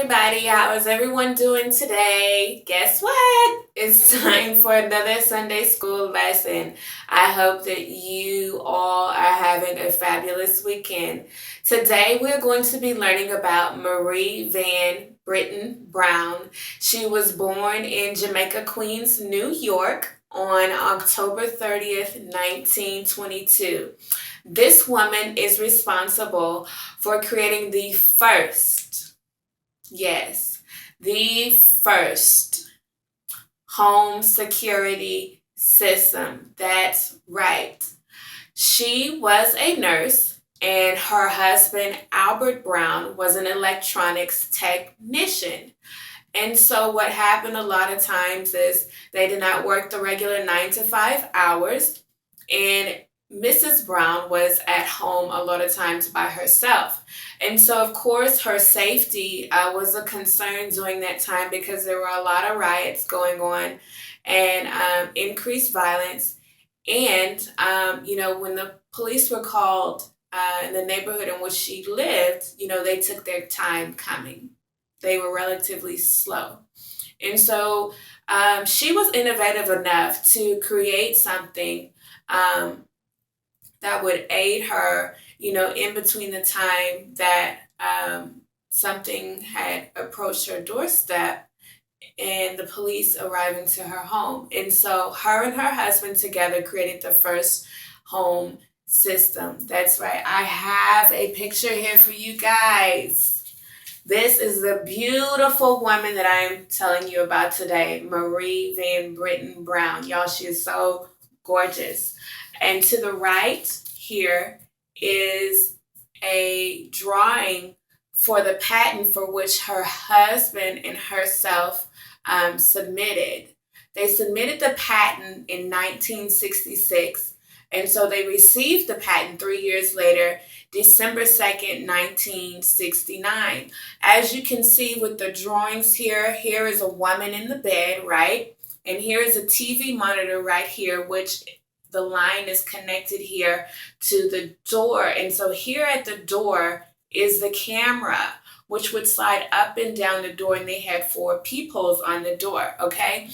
everybody. How is everyone doing today? Guess what? It's time for another Sunday school lesson. I hope that you all are having a fabulous weekend. Today, we're going to be learning about Marie Van Brittan Brown. She was born in Jamaica, Queens, New York on October 30th, 1922. This woman is responsible for creating the first, yes, the first home security system. That's right. She was a nurse, and her husband, Albert Brown, was an electronics technician. And so, what happened a lot of times is they did not work the regular 9 to 5 hours, and Mrs. Brown was at home a lot of times by herself. And so, of course, her safety was a concern during that time because there were a lot of riots going on and increased violence. And, when the police were called in the neighborhood in which she lived, they took their time coming. They were relatively slow. And so she was innovative enough to create something that would aid her, in between the time that something had approached her doorstep and the police arriving to her home. And so her and her husband together created the first home system. That's right. I have a picture here for you guys. This is the beautiful woman that I'm telling you about today, Marie Van Brittan Brown. Y'all, she is so gorgeous. And to the right here is a drawing for the patent for which her husband and herself submitted. They submitted the patent in 1966, and so they received the patent 3 years later, December 2nd, 1969. As you can see with the drawings here is a woman in the bed, right? And here is a TV monitor right here, which the line is connected here to the door. And so here at the door is the camera, which would slide up and down the door, and they had 4 peepholes on the door, okay?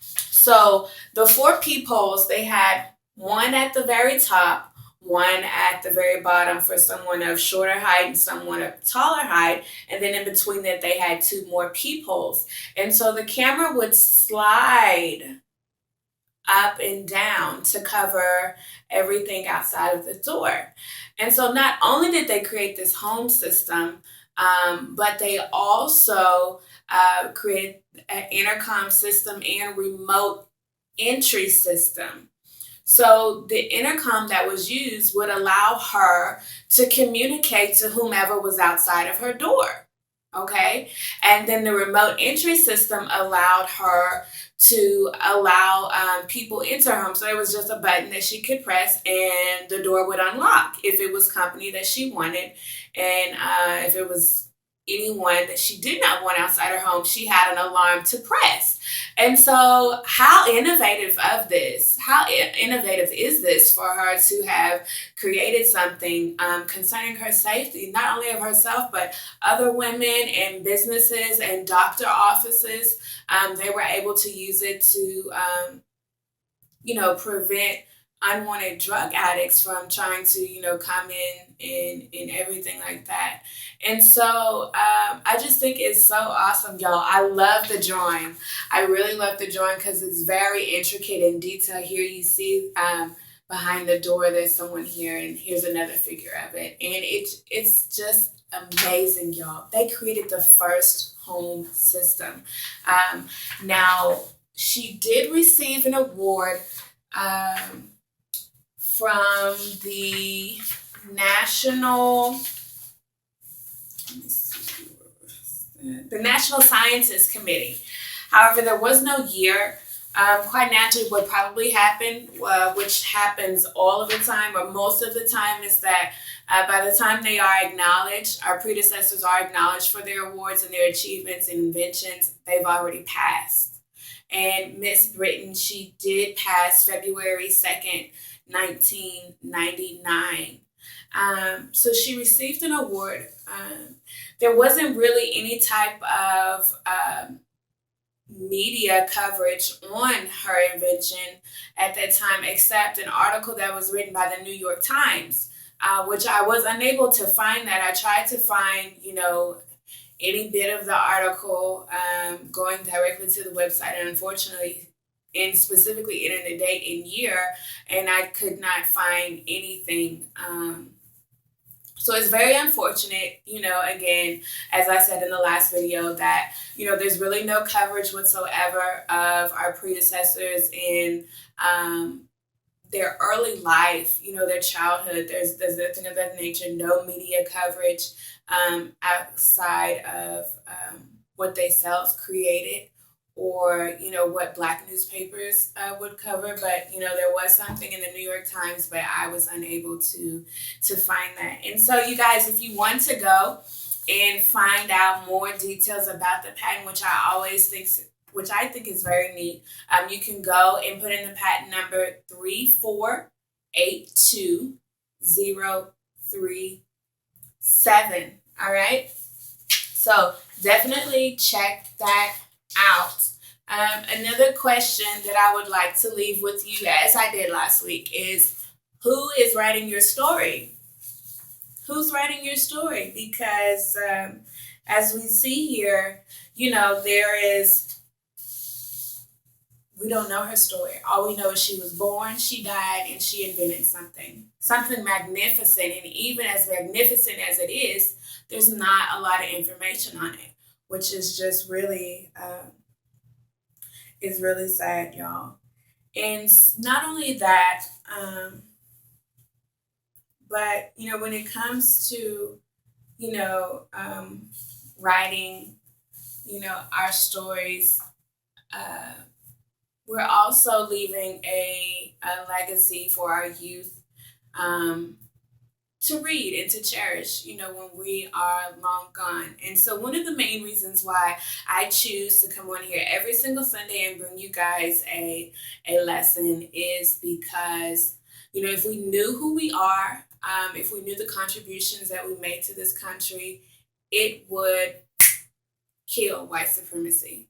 So the 4 peepholes, they had one at the very top, one at the very bottom for someone of shorter height and someone of taller height, and then in between that they had 2 more peepholes. And so the camera would slide up and down to cover everything outside of the door. And so not only did they create this home system, but they also created an intercom system and remote entry system. So the intercom that was used would allow her to communicate to whomever was outside of her door. Okay. And then the remote entry system allowed her to allow people into her home. So it was just a button that she could press and the door would unlock if it was company that she wanted. And if it was anyone that she did not want outside her home, she had an alarm to press. And so how innovative is this for her to have created something concerning her safety, not only of herself, but other women and businesses and doctor offices. They were able to use it to, prevent unwanted drug addicts from trying to, come in everything like that. And so I just think it's so awesome, y'all. I love the drawing. I really love the drawing because it's very intricate and detailed. Here you see behind the door, there's someone here, and here's another figure of it. And it's just amazing, y'all. They created the first home system. Now, she did receive an award from the National, the National Scientist Committee. However, there was no year. Quite naturally, what probably happened, which happens all of the time or most of the time, is that by the time they are acknowledged, our predecessors are acknowledged for their awards and their achievements and inventions, they've already passed. And Miss Brittan, she did pass February 2nd, 1999. So she received an award. there wasn't really any type of media coverage on her invention at that time, except an article that was written by the New York Times, which I was unable to find that. I tried to find, any bit of the article going directly to the website, and unfortunately, and specifically in the date and year, and I could not find anything. So it's very unfortunate, again, as I said in the last video, that, there's really no coverage whatsoever of our predecessors in their early life, their childhood. There's nothing of that nature, no media coverage outside of what they self created, or what Black newspapers would cover. But there was something in the New York Times, but I was unable to find that. And so, you guys, if you want to go and find out more details about the patent, which I think is very neat, you can go and put in the patent number 3482037. All right. So definitely check that out. Another question that I would like to leave with you, as I did last week, is who is writing your story? Who's writing your story? Because as we see here, we don't know her story. All we know is she was born, she died, and she invented something magnificent. And even as magnificent as it is, there's not a lot of information on it, which is just really is really sad, y'all. And not only that, but when it comes to writing, our stories, we're also leaving a legacy for our youth to read and to cherish, when we are long gone. And so, one of the main reasons why I choose to come on here every single Sunday and bring you guys a lesson is because, if we knew who we are, if we knew the contributions that we made to this country, it would kill white supremacy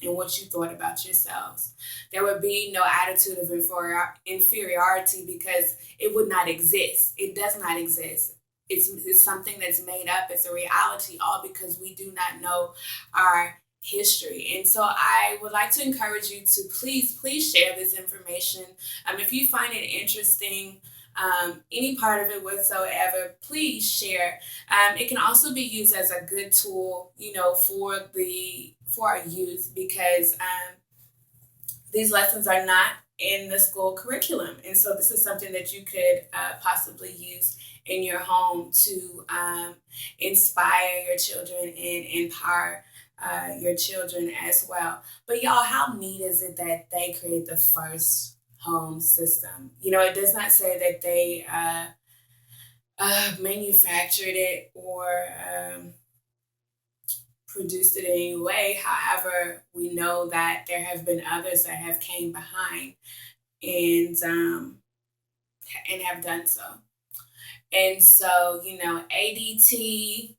and what you thought about yourselves. There would be no attitude of inferiority because it would not exist. It does not exist. It's something that's made up. It's a reality, all because we do not know our history. And so I would like to encourage you to please share this information. If you find it interesting, any part of it whatsoever, please share. It can also be used as a good tool, for our youth, because these lessons are not in the school curriculum. And so this is something that you could possibly use in your home to inspire your children and empower your children as well. But y'all, how neat is it that they created the first home system? It does not say that they manufactured it or produced it in any way. However, we know that there have been others that have came behind and have done so. And so, ADT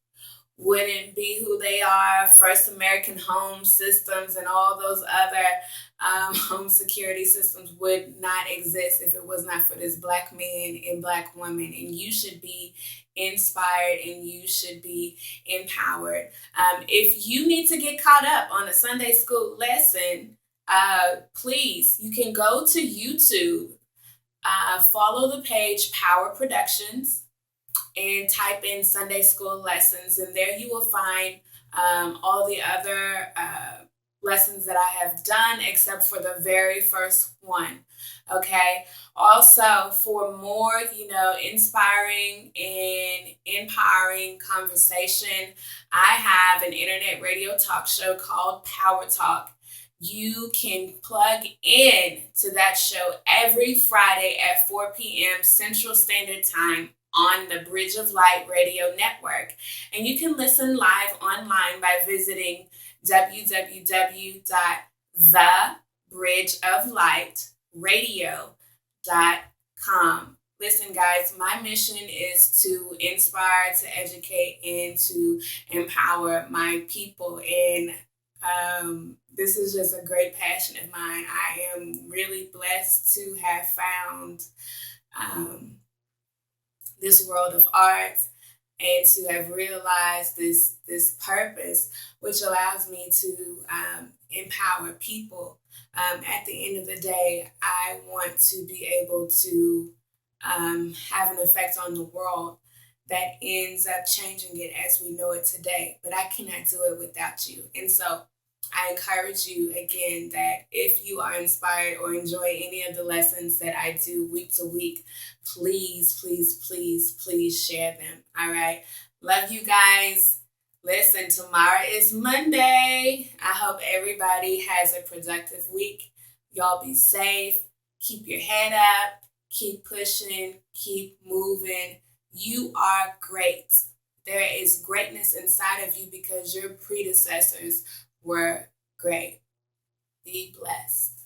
wouldn't be who they are. First American Home Systems and all those other home security systems would not exist if it was not for this Black man and Black woman. And you should be inspired and you should be empowered. If you need to get caught up on a Sunday school lesson, please, you can go to YouTube, follow the page Power Productions, and type in Sunday school lessons. And there you will find all the other lessons that I have done, except for the very first one. Okay. Also, for more, inspiring and empowering conversation, I have an internet radio talk show called Power Talk. You can plug in to that show every Friday at 4 p.m. Central Standard Time on the Bridge of Light Radio Network. And you can listen live online by visiting www.thebridgeoflightradio.com. Listen, guys, my mission is to inspire, to educate, and to empower my people. And this is just a great passion of mine. I am really blessed to have found um, this world of art and to have realized this purpose, which allows me to empower people. At the end of the day, I want to be able to have an effect on the world that ends up changing it as we know it today. But I cannot do it without you. And so I encourage you again that if you are inspired or enjoy any of the lessons that I do week to week, please, please, please, please share them. All right. Love you guys. Listen, tomorrow is Monday. I hope everybody has a productive week. Y'all be safe. Keep your head up. Keep pushing. Keep moving. You are great. There is greatness inside of you because your predecessors were great. Be blessed.